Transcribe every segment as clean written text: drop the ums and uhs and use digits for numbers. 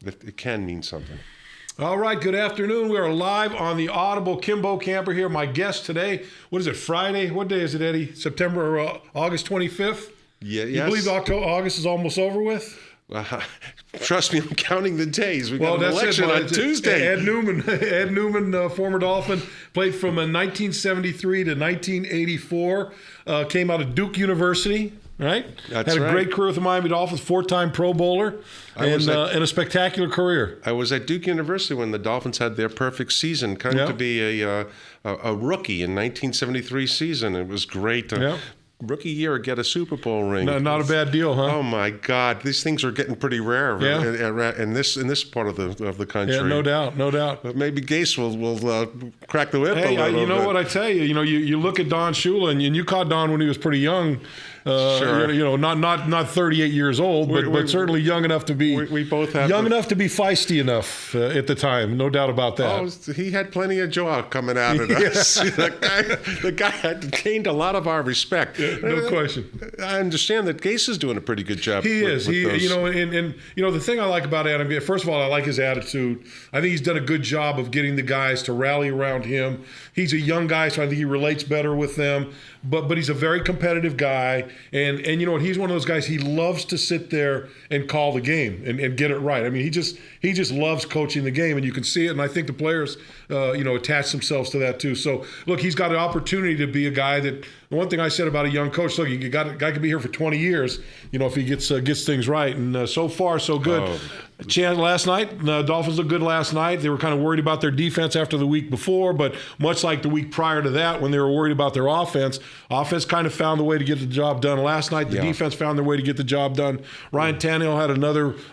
it can mean something. All right, good afternoon. We are live on the Audible. Kim Bokamper here. My guest today, what is it, Friday? What day is it, Eddie? September or August 25th? Yeah, You believe August is almost over with? Trust me, I'm counting the days. We got an election on Tuesday. Ed Newman, former Dolphin, played from 1973 to 1984. Came out of Duke University. Right? That's Had a right. great career with the Miami Dolphins, 4-time Pro Bowler, and a spectacular career. I was at Duke University when the Dolphins had their perfect season. Kind of to be a rookie in 1973 season. It was great. Rookie year, get a Super Bowl ring. No, not a bad deal, huh? Oh my God, these things are getting pretty rare in this part of the country. Yeah, no doubt. But maybe Gase will crack the whip a little bit. You know what I tell you? You look at Don Shula, and you caught Don when he was pretty young. Sure. Not 38 years old, but certainly young enough to be. We both have enough to be feisty enough at the time. No doubt about that. Oh, he had plenty of jaw coming out of us. The guy had gained a lot of our respect. No question. I understand that Gase is doing a pretty good job. He is. Those. The thing I like about Adam, first of all, I like his attitude. I think he's done a good job of getting the guys to rally around him. He's a young guy, so I think he relates better with them. But he's a very competitive guy, and you know what? He's one of those guys. He loves to sit there and call the game and get it right. I mean, he just loves coaching the game, and you can see it. And I think the players, attach themselves to that too. So look, he's got an opportunity to be a guy that. One thing I said about a young coach, look, a guy could be here for 20 years, if he gets things right. And so far, so good. Last night, the Dolphins looked good last night. They were kind of worried about their defense after the week before, but much like the week prior to that, when they were worried about their offense kind of found the way to get the job done. Last night, the defense found their way to get the job done. Ryan Tannehill had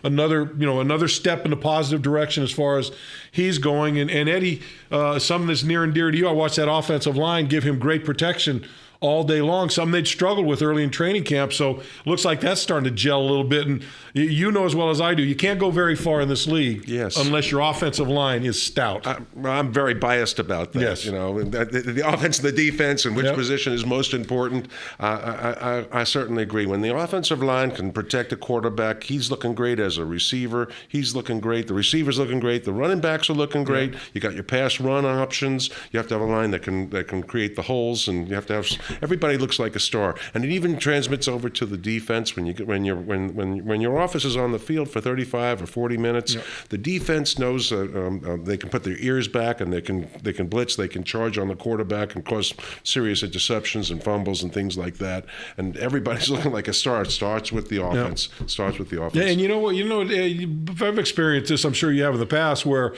another step in the positive direction as far as he's going. And Eddie, something that's near and dear to you, I watched that offensive line give him great protection all day long. Something they'd struggled with early in training camp. So looks like that's starting to gel a little bit. And you know as well as I do, you can't go very far in this league unless your offensive line is stout. I'm very biased about that. Yes. The offense and the defense and which position is most important. I certainly agree. When the offensive line can protect a quarterback, he's looking great as a receiver. He's looking great. The receiver's looking great. The running backs are looking great. You got your pass run options. You have to have a line that can create the holes, and you have to have. Everybody looks like a star, and it even transmits over to the defense when your offense is on the field for 35 or 40 minutes. The defense knows they can put their ears back, and they can blitz, they can charge on the quarterback and cause serious interceptions and fumbles and things like that. And everybody's looking like a star. It starts with the offense. Starts with the offense. Yeah, and you know what? I've experienced this. I'm sure you have in the past, where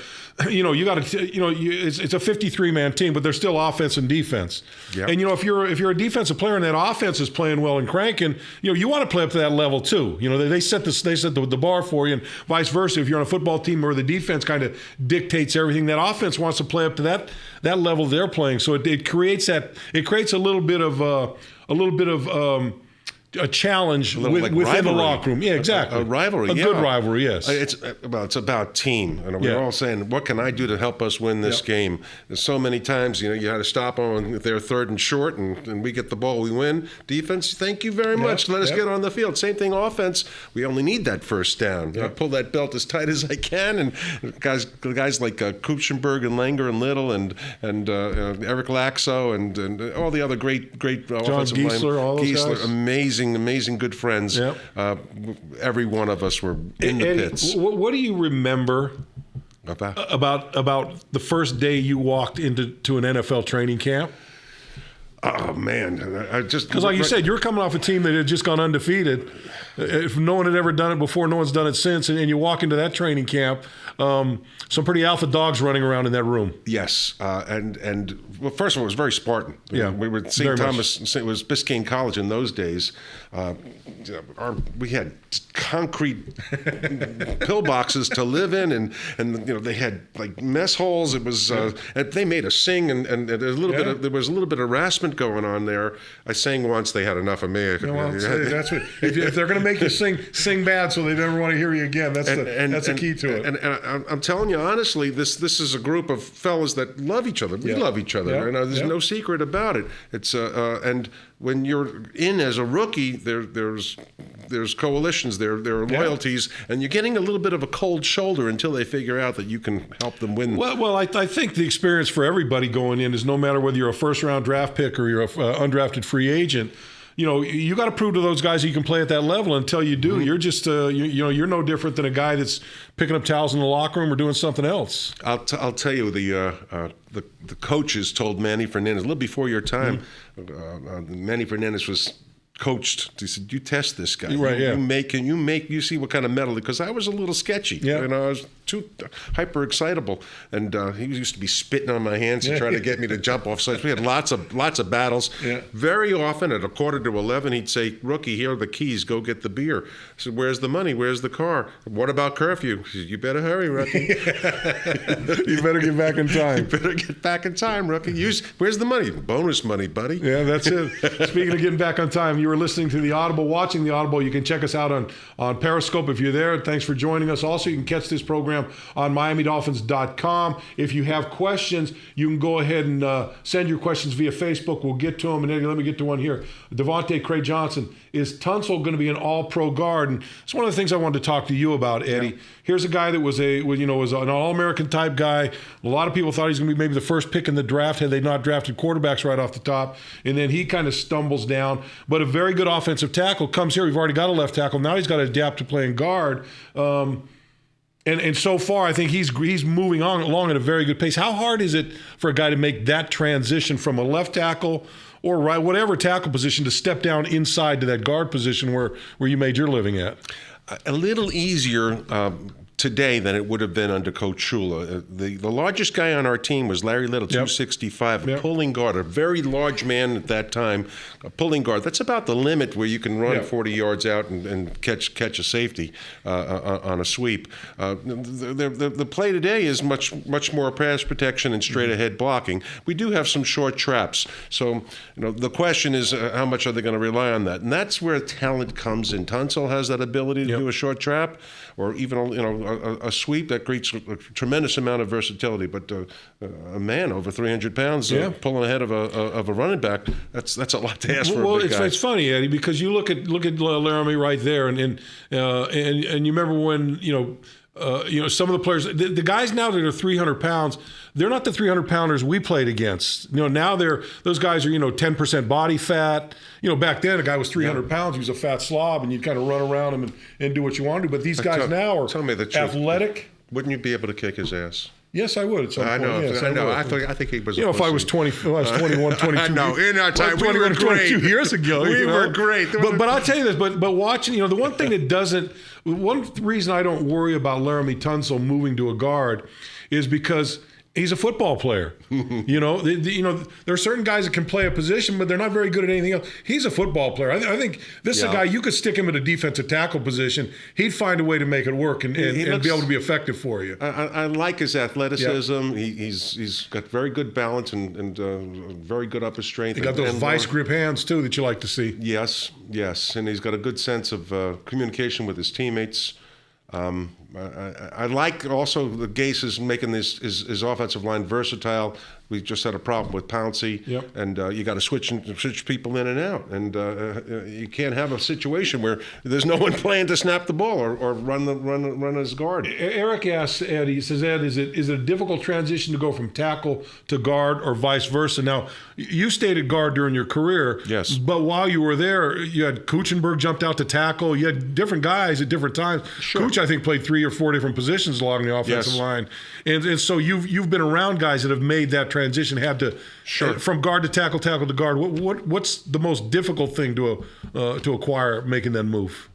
you got to it's a 53-man team, but there's still offense and defense. Yep. And if you're a defensive player and that offense is playing well and cranking, you want to play up to that level too. They set the bar for you, and vice versa. If you're on a football team where the defense kind of dictates everything, that offense wants to play up to that level they're playing. So it creates a little bit of a challenge within the locker room. Yeah, exactly. A rivalry. A good rivalry, yes. It's about team. And we're all saying, what can I do to help us win this game? There's so many times, you had to stop them if they're third and short, and we get the ball, we win. Defense, thank you very much. Let us get on the field. Same thing, offense. We only need that first down. I pull that belt as tight as I can, and guys like Kupchenberg and Langer and Little and Eric Laxo and all the other great offensive John Giesler, all those guys. Amazing good friends. Every one of us were in the pits. What do you remember about the first day you walked into an NFL training camp? Oh man, because like you said, you're coming off a team that had just gone undefeated. If no one had ever done it before, no one's done it since, and you walk into that training camp, some pretty alpha dogs running around in that room. Yes, and well, first of all, it was very Spartan. Yeah, we were at St. Thomas. It was Biscayne College in those days. We had concrete pillboxes to live in, and they had like mess holes. It was and they made us sing, and there was a little bit of harassment going on there. I sang once. They had enough of me. That's what if they're going to make you sing bad, so they never want to hear you again. That's the key to it. And I'm telling you honestly, this is a group of fellas that love each other. We love each other. There's no secret about it. It's and when you're in as a rookie, there's there's coalitions, there are loyalties, and you're getting a little bit of a cold shoulder until they figure out that you can help them win. Well, I think the experience for everybody going in is no matter whether you're a first-round draft pick or you're an undrafted free agent, you got to prove to those guys that you can play at that level. Until you do, you're just, you're no different than a guy that's picking up towels in the locker room or doing something else. I'll tell you, the coaches told Manny Fernandez a little before your time. Manny Fernandez was coached. He said, "You test this guy. Right, You see what kind of metal." Because I was a little sketchy. Yeah. I was too hyper excitable, and he used to be spitting on my hands to try to get me to jump off sides. We had lots of battles. Yeah. Very often at 10:45, he'd say, "Rookie, here are the keys. Go get the beer." I said, "Where's the money? Where's the car? What about curfew?" He said, "You better hurry, rookie. You better get back in time. You better get back in time, rookie. Where's the money? Bonus money, buddy." Yeah, that's it. Speaking of getting back on time, you were listening to the Audible, watching the Audible. You can check us out on Periscope if you're there. Thanks for joining us. Also, you can catch this program on MiamiDolphins.com. If you have questions, you can go ahead and send your questions via Facebook. We'll get to them. And Eddie, let me get to one here. Devontae Craig Johnson, is Tunsil going to be an all-pro guard? And it's one of the things I wanted to talk to you about, Eddie. Yeah. Here's a guy that was an all-American type guy. A lot of people thought he's going to be maybe the first pick in the draft had they not drafted quarterbacks right off the top. And then he kind of stumbles down. But a very good offensive tackle comes here. We've already got a left tackle. Now he's got to adapt to playing guard. And so far, I think he's moving along at a very good pace. How hard is it for a guy to make that transition from a left tackle or right, whatever tackle position, to step down inside to that guard position where you made your living at? A little easier today than it would have been under Coach Shula. The largest guy on our team was Larry Little, 265, a pulling guard, a very large man at that time, a pulling guard. That's about the limit where you can run 40 yards out and catch a safety on a sweep. The play today is much more pass protection and straight ahead blocking. We do have some short traps. So the question is how much are they going to rely on that? And that's where talent comes in. Tunsil has that ability to do a short trap or even a sweep that creates a tremendous amount of versatility. But a man over 300 pounds pulling ahead of a running back, that's a lot to ask for a big guy. It's funny, Eddie, because you look at Laramie right there, and you remember when some of the players, the guys now that are 300 pounds, they're not the 300 pounders we played against. Now those guys are 10% body fat. Back then a guy was 300 pounds, he was a fat slob, and you'd kind of run around him and do what you want to do. But these guys now are athletic. Wouldn't you be able to kick his ass? Yes, I would at some point. Yes, I know. I think he was. If I was 21, 22. I know. In our time, we were great. 22 years ago, we were great. But I'll tell you this. But watching, the one thing that doesn't. One reason I don't worry about Laramie Tunsil moving to a guard is because he's a football player. There are certain guys that can play a position, but they're not very good at anything else. He's a football player. I think this is a guy, you could stick him in a defensive tackle position. He'd find a way to make it work and be able to be effective for you. I like his athleticism. Yep. He's got very good balance and very good upper strength. He got those vice grip hands, too, that you like to see. Yes. And he's got a good sense of communication with his teammates. I like also the Gase is making his offensive line versatile. We just had a problem with Pouncey, and you got to switch people in and out, and you can't have a situation where there's no one playing to snap the ball or run as guard. Eric asks Ed, he says, Ed, is it a difficult transition to go from tackle to guard or vice versa? Now, you stayed at guard during your career, yes, but while you were there, you had Kuchenberg jumped out to tackle. You had different guys at different times. Sure. Cooch, I think, played 3 or 4 different positions along the offensive line, and so you've been around guys that have made that transition, had to from guard to tackle to guard. What's the most difficult thing to acquire making that move?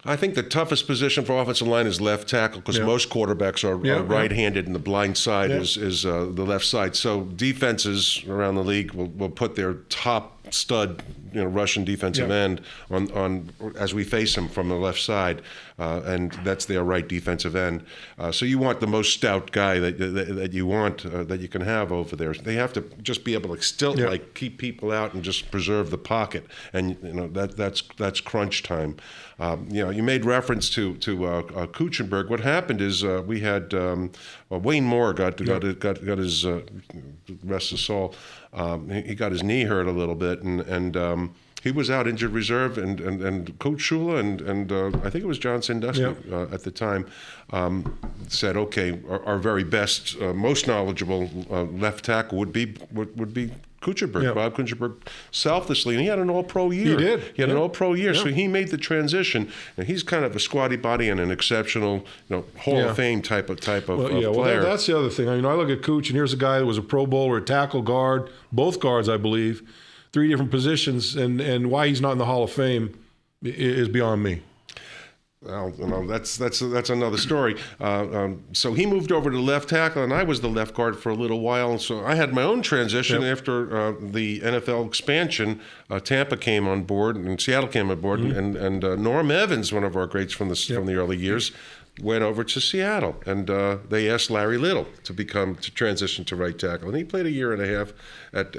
I think the toughest position for offensive line is left tackle because most quarterbacks are right-handed, and the blind side is the left side. So defenses around the league will put their top stud, Russian defensive end on as we face him from the left side, and that's their right defensive end. So you want the most stout guy that you want that you can have over there. They have to just be able to still keep people out and just preserve the pocket, and that's crunch time. You made reference to Kuchenberg. What happened is we had Wayne Moore got his rest his soul. He got his knee hurt a little bit, and He was out injured reserve, and Coach Shula and I think it was John Sandusky at the time said, okay, our very best, most knowledgeable left tackle would be Kuchenberg, Bob Kuchenberg, selflessly, and he had an All-Pro year. He did. He had an All-Pro year, so he made the transition, and he's kind of a squatty body and an exceptional, Hall of Fame type of player. Well, that's the other thing. I look at Kuch, and here's a guy that was a Pro Bowler, a tackle guard, both guards, I believe, 3 different positions, and why he's not in the Hall of Fame is beyond me. Well, that's another story. So he moved over to left tackle, and I was the left guard for a little while. So I had my own transition after the NFL expansion. Tampa came on board, and Seattle came on board, and Norm Evans, one of our greats from the early years, went over to Seattle, and they asked Larry Little to transition to right tackle, and he played a year and a half at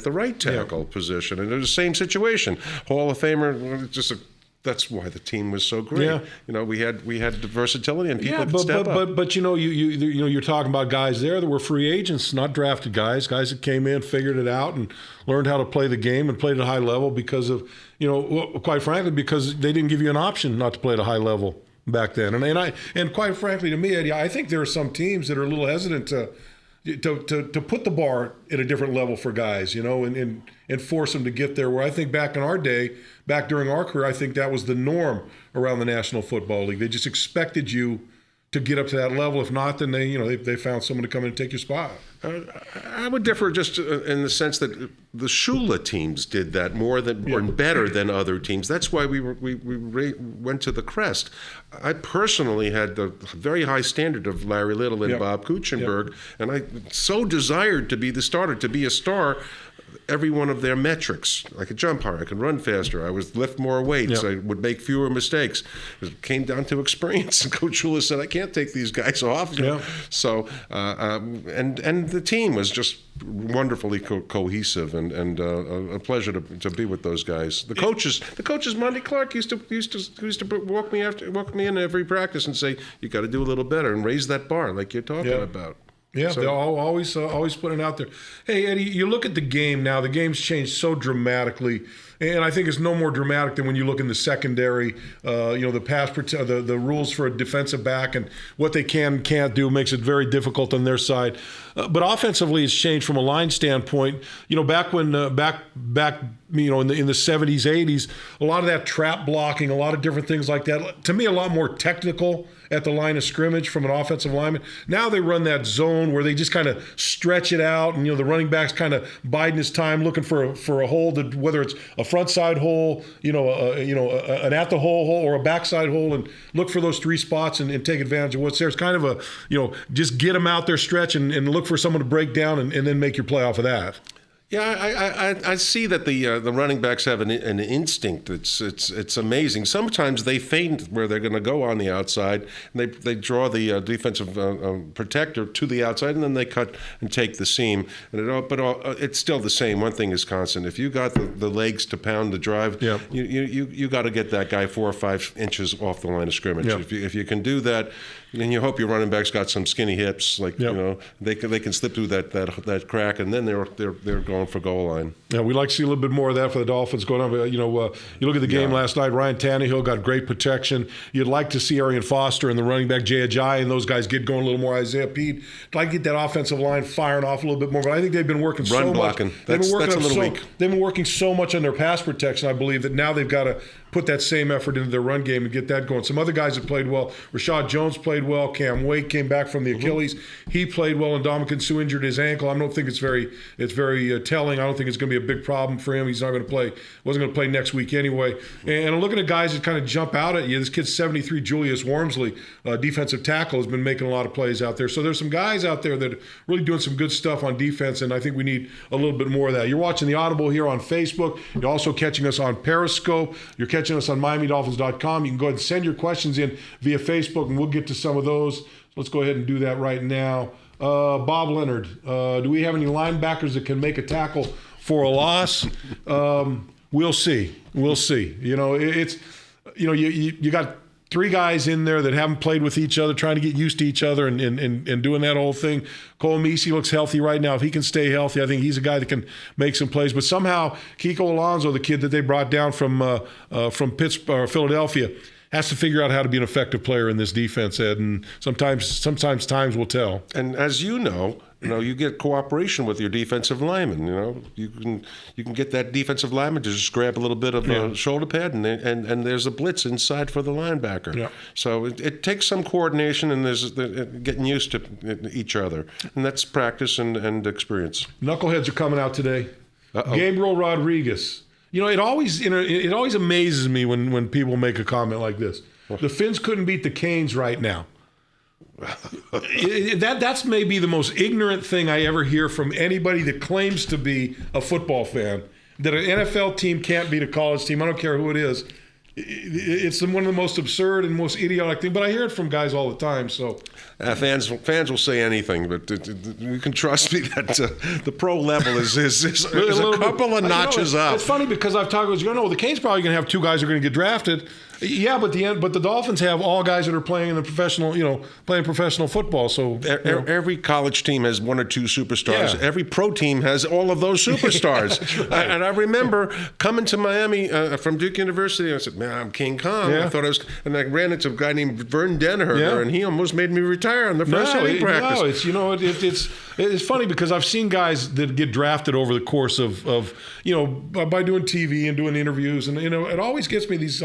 the right tackle position, and it was the same situation. Hall of Famer, that's why the team was so great. Yeah. We had the versatility and people could step up. But you're talking about guys there that were free agents, not drafted guys that came in, figured it out, and learned how to play the game and played at a high level because of, quite frankly, because they didn't give you an option not to play at a high level back then. And quite frankly, to me, Eddie, I think there are some teams that are a little hesitant to put the bar at a different level for guys, and force them to get there. Where I think back in our day, back during our career, I think that was the norm around the National Football League. They just expected you to get up to that level. If not, then they found someone to come in and take your spot. I would differ just in the sense that the Shula teams did that more than or better than other teams. That's why we went to the crest. I personally had the very high standard of Larry Little and Bob Kuchenberg, and I so desired to be the starter, to be a star. Every one of their metrics. I could jump higher, I could run faster, I would lift more weights, I would make fewer mistakes. It came down to experience. And Coach Shula said, I can't take these guys off. So, and the team was just wonderfully cohesive, and a pleasure to be with those guys. The coaches, Monty Clark used to walk me in every practice and say, you got to do a little better and raise that bar like you're talking about. Yeah, they're always putting it out there. Hey, Eddie, you look at the game now. The game's changed so dramatically, and I think it's no more dramatic than when you look in the secondary. The pass the rules for a defensive back and what they can and can't do makes it very difficult on their side. But offensively, it's changed from a line standpoint. Back when in the 70s, 80s, a lot of that trap blocking, a lot of different things like that. To me, a lot more technical at the line of scrimmage from an offensive lineman. Now they run that zone where they just kind of stretch it out, and the running back's kind of biding his time, looking for a hole, whether it's a front side hole, an at the hole or a backside hole, and look for those 3 spots and take advantage of what's there. It's kind of just get them out there, stretch, and look for someone to break down and then make your play off of that. Yeah, I see that the running backs have an instinct. It's amazing. Sometimes they feint where they're going to go on the outside, and they draw the defensive protector to the outside, and then they cut and take the seam. But it's still the same. One thing is constant. If you got the legs to pound the drive, you got to get that guy 4 or 5 inches off the line of scrimmage. If you can do that, then you hope your running back's got some skinny hips, they can slip through that crack, and then they're going for goal line. Yeah, we'd like to see a little bit more of that for the Dolphins going on. But, you look at the game last night, Ryan Tannehill got great protection. You'd like to see Arian Foster and the running back Jay Ajayi and those guys get going a little more. Isaiah Pede. I'd like to get that offensive line firing off a little bit more. But I think they've been working so much. That's a little weak. They've been working so much on their pass protection, I believe, that now they've got to put that same effort into their run game and get that going. Some other guys have played well. Rashad Jones played well. Cam Wake came back from the Achilles. He played well, and Ndamukong Suh injured his ankle. I don't think it's very telling. I don't think it's going to be a big problem for him. He's not going to play. Wasn't going to play next week anyway. And I'm looking at guys that kind of jump out at you. This kid 73, Julius Wormsley, defensive tackle, has been making a lot of plays out there. So there's some guys out there that are really doing some good stuff on defense, and I think we need a little bit more of that. You're watching the Audible here on Facebook. You're also catching us on Periscope. You're catching us on MiamiDolphins.com. You can go ahead and send your questions in via Facebook, and we'll get to some of those. So let's go ahead and do that right now. Bob Leonard, do we have any linebackers that can make a tackle for a loss? We'll see. You got three guys in there that haven't played with each other, trying to get used to each other and doing that whole thing. Cole Messi looks healthy right now. If he can stay healthy, I think he's a guy that can make some plays. But somehow Kiko Alonso, the kid that they brought down from Pittsburgh, Philadelphia, has to figure out how to be an effective player in this defense, Ed. And sometimes times will tell. And as you know, you get cooperation with your defensive lineman. You can get that defensive lineman to just grab a little bit of a shoulder pad, and there's a blitz inside for the linebacker. Yeah. So it takes some coordination, and there's getting used to each other, and that's practice and experience. Knuckleheads are coming out today. Gabriel Rodriguez. It always amazes me when people make a comment like this. The Finns couldn't beat the Canes right now. That's maybe the most ignorant thing I ever hear from anybody that claims to be a football fan, that an NFL team can't beat a college team. I don't care who it is. It's one of the most absurd and most idiotic things, but I hear it from guys all the time. So fans will say anything, but you can trust me that the pro level is a couple of notches up. It's funny because I've talked with the Canes probably going to have two guys who are going to get drafted. Yeah, but the Dolphins have all guys that are playing in the professional, playing professional football. So every college team has one or two superstars. Yeah. Every pro team has all of those superstars. Right. And I remember coming to Miami from Duke University. I said, "Man, I'm King Kong." Yeah. I thought and I ran into a guy named Vern Denneherter, and he almost made me retire on the first inning practice. No, it's funny because I've seen guys that get drafted over the course of by doing TV and doing interviews, and it always gets me these.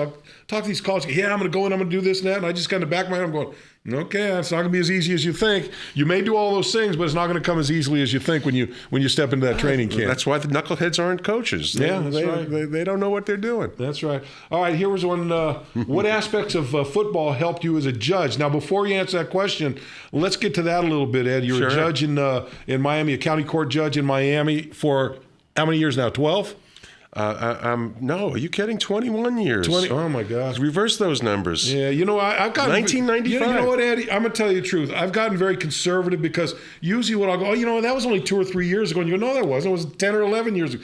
Talk to these college guys, I'm going to go in, I'm going to do this and that. And I just kind of back my head, I'm going, okay, it's not going to be as easy as you think. You may do all those things, but it's not going to come as easily as you think when you step into that training camp. That's why the knuckleheads aren't coaches. They don't know what they're doing. That's right. All right, here was one. What aspects of football helped you as a judge? Now, before you answer that question, let's get to that a little bit, Ed. You're a judge in Miami, a county court judge in Miami for how many years now, 12? No, are you kidding? 21 years. 20. Oh my gosh. Reverse those numbers. Yeah, I've gotten 1995. You know what, Eddie? I'm gonna tell you the truth. I've gotten very conservative because usually when I'll go, that was only 2 or 3 years ago, and you go, no, that wasn't. It was 10 or 11 years ago.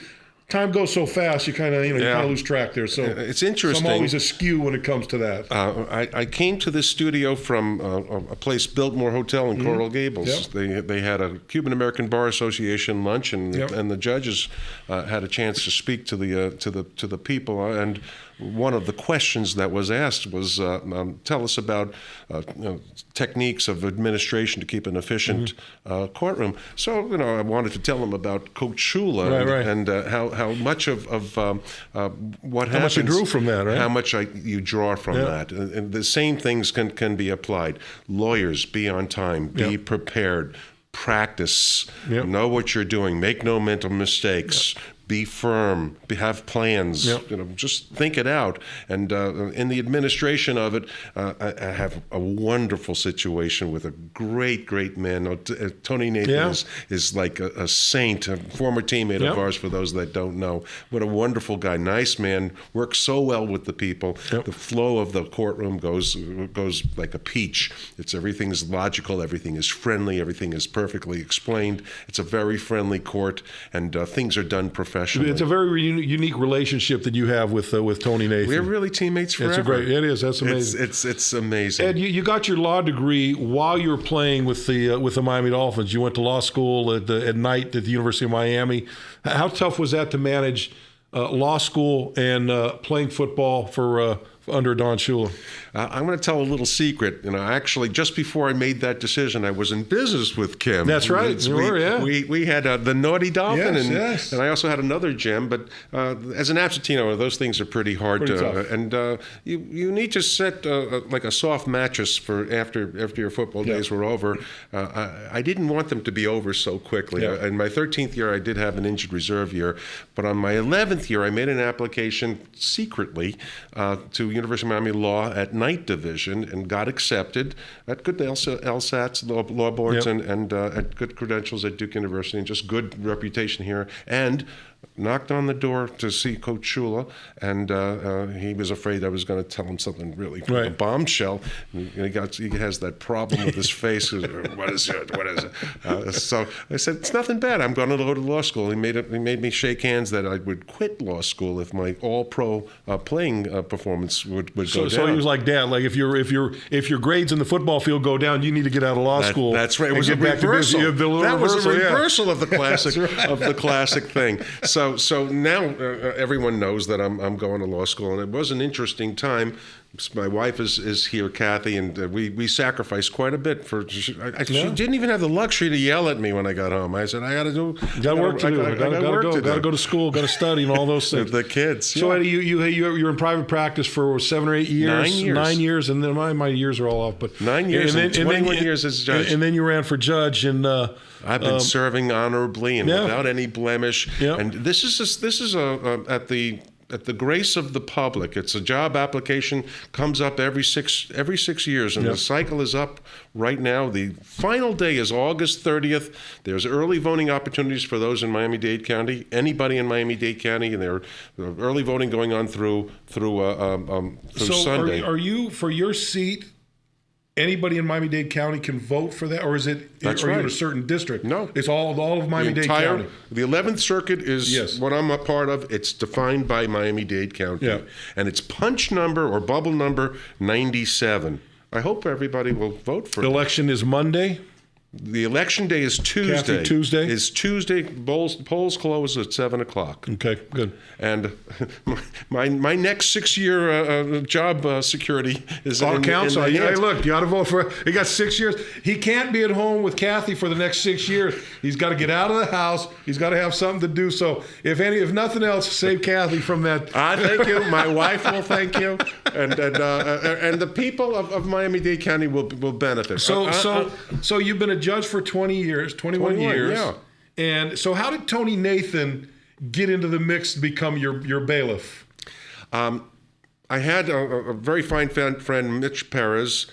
Time goes so fast, you kind of lose track there. So it's interesting. So I'm always askew when it comes to that. I came to this studio from a place, Biltmore Hotel in Coral Gables. Yep. They had a Cuban American Bar Association lunch, and the judges had a chance to speak to the people. And one of the questions that was asked was, tell us about techniques of administration to keep an efficient courtroom. So I wanted to tell them about Coach Shula and how much of what happens. How much you drew from that, right? How much you draw from that. And the same things can be applied. Lawyers, be on time, be prepared, practice, know what you're doing, make no mental mistakes. Be firm, have plans, just think it out. And in the administration of it, I have a wonderful situation with a great man. Tony Nathan is like a saint, a former teammate of ours, for those that don't know. What a wonderful guy, nice man, works so well with the people. The flow of the courtroom goes like a peach. Everything's logical, everything is friendly, everything is perfectly explained. It's a very friendly court, and things are done professionally. It's a very unique relationship that you have with Tony Nathan. We're really teammates forever. It is. That's amazing. It's amazing. Ed, you got your law degree while you were playing with the Miami Dolphins. You went to law school at night at the University of Miami. How tough was that to manage law school and playing football for under Don Shula? I'm going to tell a little secret. Actually, just before I made that decision, I was in business with Kim. That's right. We had the Naughty Dolphin, and I also had another gem. But as an absentee, those things are pretty hard tough. And you need to set like a soft mattress for after your football days were over. I didn't want them to be over so quickly. In my 13th year, I did have an injured reserve year, but on my 11th year, I made an application secretly to University of Miami Law at night division and got accepted at good LSATs, law boards, and at good credentials at Duke University, and just good reputation here. And knocked on the door to see Coach Shula, and he was afraid I was going to tell him something really Right. a bombshell. He has that problem with his face. What is it? What is it? So I said, it's nothing bad. I'm going to go to law school. He made me shake hands that I would quit law school if my all-pro playing performance would go down. So he was like, Dad, like if your grades in the football field go down, you need to get out of law school. That's right. It was a reversal. That was a reversal of the classic right. of the classic thing. So now everyone knows that I'm going to law school, and it was an interesting time. My wife is here, Kathy, and we sacrificed quite a bit for. She didn't even have the luxury to yell at me when I got home. I said, I got to do. Got work to do. Got to go to school. Got to study and all those things. The kids. So Eddie, you're in private practice for 7 or 8 years. 9 years. 9 years, and then my years are all off. But 9 years and 21 years as judge. And then you ran for judge, and I've been serving honorably and without any blemish. Yeah. And this is at the grace of the public. It's a job application, comes up every 6 years, and the cycle is up right now. The final day is August 30th. There's early voting opportunities for those in Miami-Dade County. Anybody in Miami-Dade County, and there early voting going on through Sunday. Are you for your seat? Anybody in Miami-Dade County can vote for that, or is it? That's are right. you in a certain district? No, it's all of Miami-Dade County. The 11th Circuit is what I'm a part of. It's defined by Miami-Dade County, and it's punch number or bubble number 97. I hope everybody will vote for it. Election is Monday. The election day is Tuesday. Kathy, Tuesday? Is Tuesday. Polls close at 7 o'clock. Okay, good. And my next 6-year job security is all in counts. the Hey, hands. look, you got to vote for. He got 6 years. He can't be at home with Kathy for the next 6 years. He's got to get out of the house. He's got to have something to do. So if nothing else, save Kathy from that. I thank you. My wife will thank you, and the people of Miami-Dade County will benefit. So you've been a judge for 20 years, 21 years. Yeah. And so how did Tony Nathan get into the mix to become your bailiff? I had a very fine friend, Mitch Perez.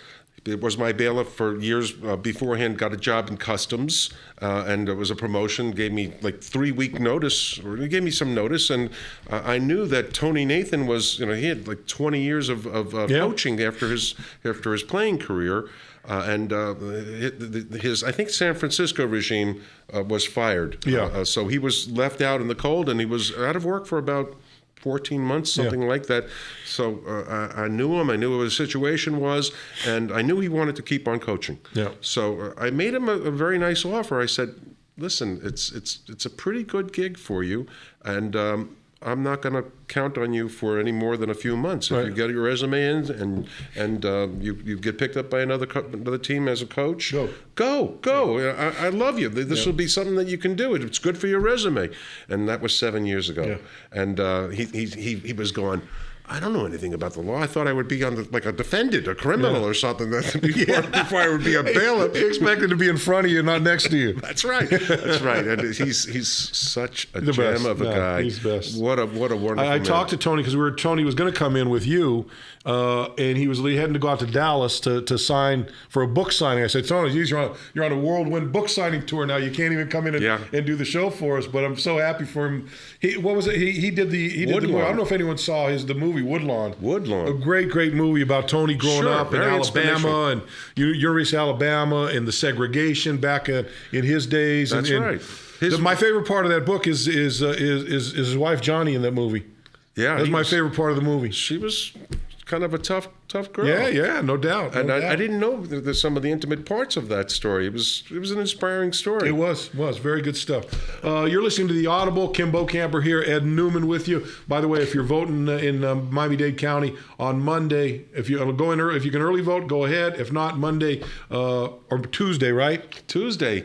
It was my bailiff for years beforehand, got a job in customs, and it was a promotion, gave me like 3-week notice, or he gave me some notice, and I knew that Tony Nathan was, he had like 20 years of coaching after his playing career. And his, I think, San Francisco regime was fired. So he was left out in the cold, and he was out of work for about 14 months, something like that. So I knew him. I knew what his situation was, and I knew he wanted to keep on coaching. Yeah. So I made him a very nice offer. I said, "Listen, it's a pretty good gig for you, and I'm not going to count on you for any more than a few months. If you get your resume in and you get picked up by another team as a coach, go. I love you. This will be something that you can do. It's good for your resume." And that was 7 years ago. Yeah. And he was going, "I don't know anything about the law. I thought I would be on like a defendant, a criminal or something before I would be a bailiff." He expected to be in front of you, not next to you. That's right. And he's such a gem of a guy. He's best. What a wonderful man. I talked to Tony because Tony was going to come in with you, and he was heading to go out to Dallas to sign for a book signing. I said, "Tony, you're on a whirlwind book signing tour now. You can't even come in and do the show for us." But I'm so happy for him. He did the movie. I don't know if anyone saw the movie Woodlawn. A great movie about Tony growing up in very Alabama and University of Alabama and the segregation back in his days. That's right. My favorite part of that book is his wife Johnny in that movie. Yeah, that's my favorite part of the movie. She was kind of a tough girl. Yeah, no doubt. I didn't know some of the intimate parts of that story. It was an inspiring story. It was very good stuff. You're listening to the Audible. Kim Bokamper here, Ed Newman with you. By the way, if you're voting in Miami-Dade County on Monday, if you go in, if you can early vote, go ahead. If not, Monday or Tuesday, right? Tuesday,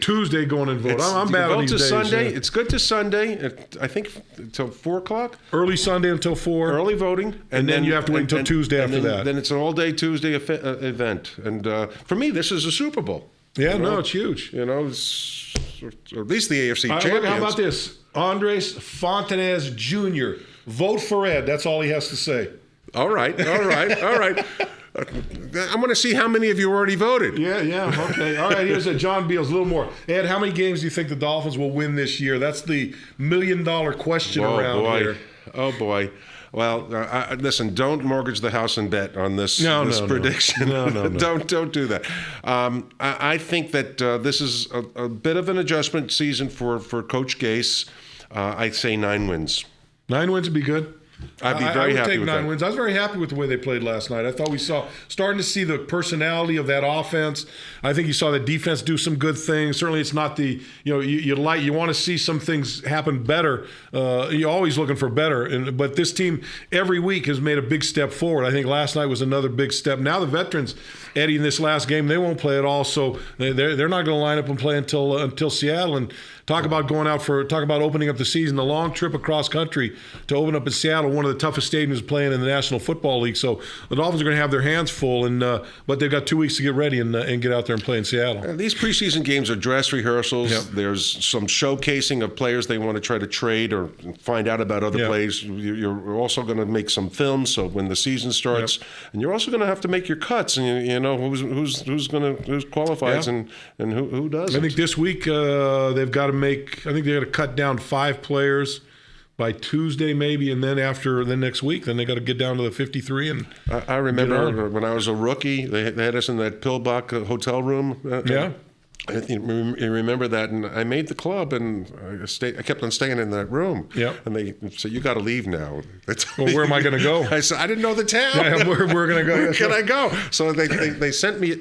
go in and vote. I'm bad on these days. Sunday. It's good to Sunday. I think until 4 o'clock. Early Sunday until 4. Early voting, and then you have to wait until Tuesday after that. Then it's an all-day Tuesday event, and for me, this is a Super Bowl. Yeah, it's huge. It's, or at least the AFC champions. How about this? Andres Fontanez Jr. Vote for Ed. That's all he has to say. All right. I want to see how many of you already voted. Yeah. Okay. All right. Here's John Beals. A little more. Ed, how many games do you think the Dolphins will win this year? That's the $1,000,000 question around here. Oh boy. Well, listen. Don't mortgage the house and bet on this prediction. No. Don't do that. I think that this is a bit of an adjustment season for Coach Gase. I'd say 9 wins. 9 wins would be good. I'd be very happy with that. I would take 9 wins. I was very happy with the way they played last night. I thought we starting to see the personality of that offense. I think you saw the defense do some good things. Certainly, it's not you want to see some things happen better. You're always looking for better. But this team every week has made a big step forward. I think last night was another big step. Now the veterans, Eddie, in this last game, they won't play at all. So they're not going to line up and play until Seattle. And talk about opening up the season. The long trip across country to open up in Seattle, one of the toughest stadiums playing in the National Football League. So the Dolphins are going to have their hands full, but they've got 2 weeks to get ready and get out there and play in Seattle. These preseason games are dress rehearsals. Yep. There's some showcasing of players they want to try to trade or find out about other players. You're also going to make some films, so when the season starts, and you're also going to have to make your cuts, and you know who qualifies and who doesn't. I think this week they've got to they got to cut down 5 players by Tuesday maybe, and then after the next week, then they got to get down to the 53. And I remember when I was a rookie, they had us in that Pillbach hotel room. I think you remember that, and I made the club, and I kept on staying in that room. Yeah. And they said, "You got to leave now." Well, where am I going to go? I said, "I didn't know the town. Yeah, we're going to go. Where can I go?" So they sent me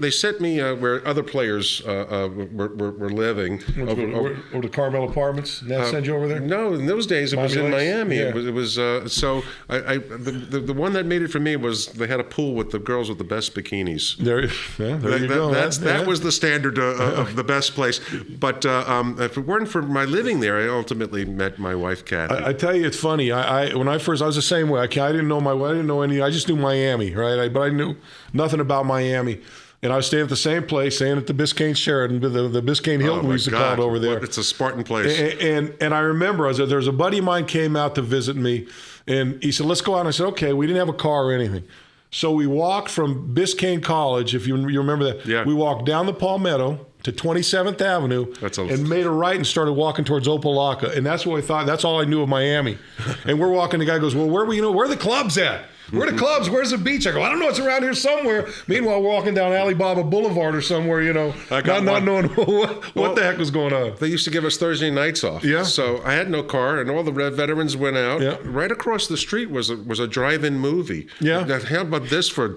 where other players were living. Over to Carmel Apartments. Did that send you over there? No, in those days it was in Miami. Yeah. It was so the one that made it for me was they had a pool with the girls with the best bikinis. There you go. That was the standard of the best place. But if it weren't for my living there, I ultimately met my wife, Kathy. I tell you, it's funny. When I was the same way. I didn't know any. I just knew Miami, right? But I knew nothing about Miami. And I was staying at the same place, staying at the Biscayne Sheraton, the Biscayne Hilton we used to call it over there. It's a Spartan place. And I remember there was a buddy of mine came out to visit me, and he said, "Let's go out." And I said, "Okay." We didn't have a car or anything. So we walked from Biscayne College, if you remember that. Yeah. We walked down the Palmetto to 27th Avenue and made a right and started walking towards Opelika. And that's what we thought. That's all I knew of Miami. And we're walking. The guy goes, "Well, where are the clubs at? Where are the clubs? Where's the beach?" I go, "I don't know. It's around here somewhere." Meanwhile, we're walking down Alibaba Boulevard or somewhere, not knowing what the heck was going on. They used to give us Thursday nights off. Yeah. So I had no car, and all the veterans went out. Yeah. Right across the street was a drive-in movie. Yeah. How about this for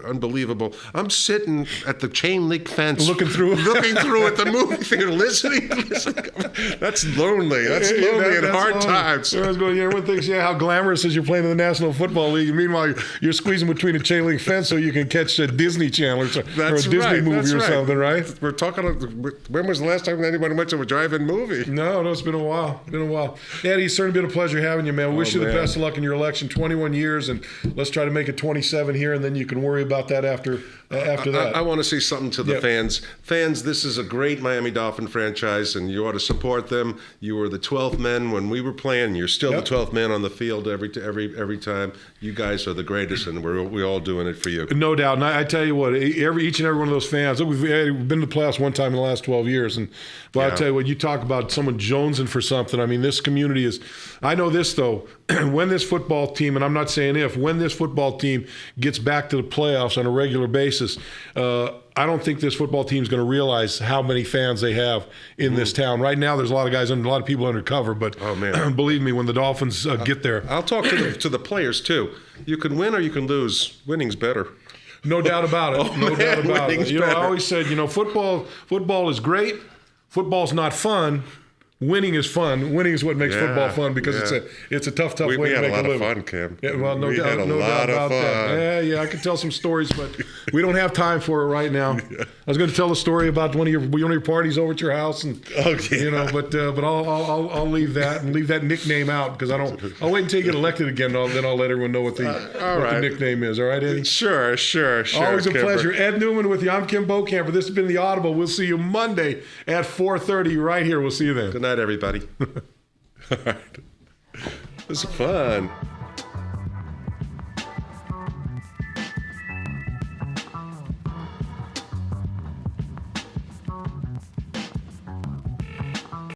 unbelievable? I'm sitting at the chain link fence, looking through at the movie theater, listening. That's lonely. That's lonely in hard times. Everyone's going, everyone thinks, how glamorous is you're playing in the National Football League. Meanwhile, you're squeezing between a chain link fence so you can catch a Disney Channel or a Disney movie or something, right? We're talking. When was the last time anyone went to a drive-in movie? No, it's been a while. Eddie, it's certainly been a pleasure having you, man. Wish you the best of luck in your election. 21 years, and let's try to make it 27 here, and then you can worry about that after that. I want to say something to the fans. Fans, this is a great Miami Dolphin franchise, and you ought to support them. You were the 12th men when we were playing. You're still the 12th man on the field every time. You guys are the greatest, and we're all doing it for you. No doubt. And I tell you what, each and every one of those fans, we've been to the playoffs one time in the last 12 years. But I tell you what, you talk about someone jonesing for something. I mean, this community is, I know this though, when this football team, and I'm not saying if, when this football team gets back to the playoffs on a regular basis, I don't think this football team is going to realize how many fans they have in this town. Right now, there's a lot of people undercover, but believe me, when the Dolphins get there. I'll talk to the players too. You can win or you can lose. Winning's better. No doubt about it. Doubt about it. I always said, football is great. Football's not fun. Winning is fun. Winning is what makes football fun because it's a tough way to make a living. We had a lot of fun, Kim. Yeah, well, no doubt had a lot about of fun. that. Yeah, I could tell some stories, but we don't have time for it right now. I was going to tell a story about one of your parties over at your house, and but I'll leave that and leave that nickname out because I'll wait until you get elected again. Then I'll let everyone know what the nickname is. All right, Eddie? Sure. Always a pleasure. Ed Newman with you. I'm Kim Bokamper. This has been the Audible. We'll see you Monday at 4:30 right here. We'll see you then. Good night, everybody. All right. This is fun.